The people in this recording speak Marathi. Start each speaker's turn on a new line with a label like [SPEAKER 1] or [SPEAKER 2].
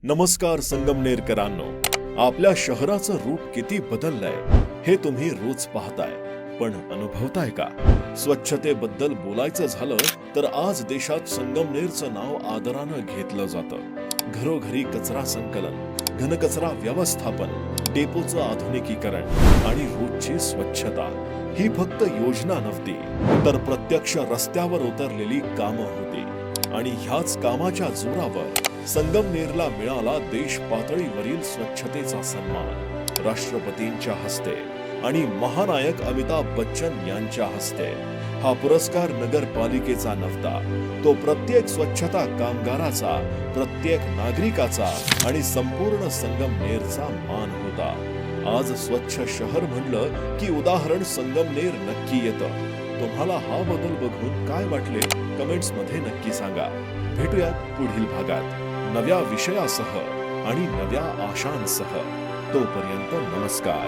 [SPEAKER 1] नमस्कार संगमनेरकरांनो, आपल्या शहराचं रूप किती बदललंय हे तुम्ही रोज पाहताय, पण अनुभवताय का? स्वच्छतेबद्दल बोलायचं झालं तर आज देशात संगमनेरचं नाव आदरानं घेतलं जातं. घरोघरी कचरा संकलन, घनकचरा व्यवस्थापन, डेपोचं आधुनिकीकरण आणि रोजची स्वच्छता ही फक्त योजना नव्हती, तर प्रत्यक्ष रस्त्यावर उतरलेली कामं होती. आणि ह्याच कामाच्या जोरावर संगमनेरला मिळाला देश पातळीवरील स्वच्छतेचा सन्मान. राष्ट्रपतींच्या हस्ते आणि महानायक अमिताभ बच्चन यांच्या हस्ते हा पुरस्कार नगरपालिकेचा नव्हता, तो प्रत्येक स्वच्छता कामगाराचा, प्रत्येक नागरिकाचा आणि संपूर्ण संगमनेरचा मान होता. आज स्वच्छ शहर म्हणलं की उदाहरण संगमनेर नक्की येतं. तुम्हाला हा बदल बघून काय वाटले कमेंट्स मध्ये नक्की सांगा. भेटूयात पुढील भागात नव्या विषयासह आणि नव्या आशांसह. तोपर्यंत नमस्कार.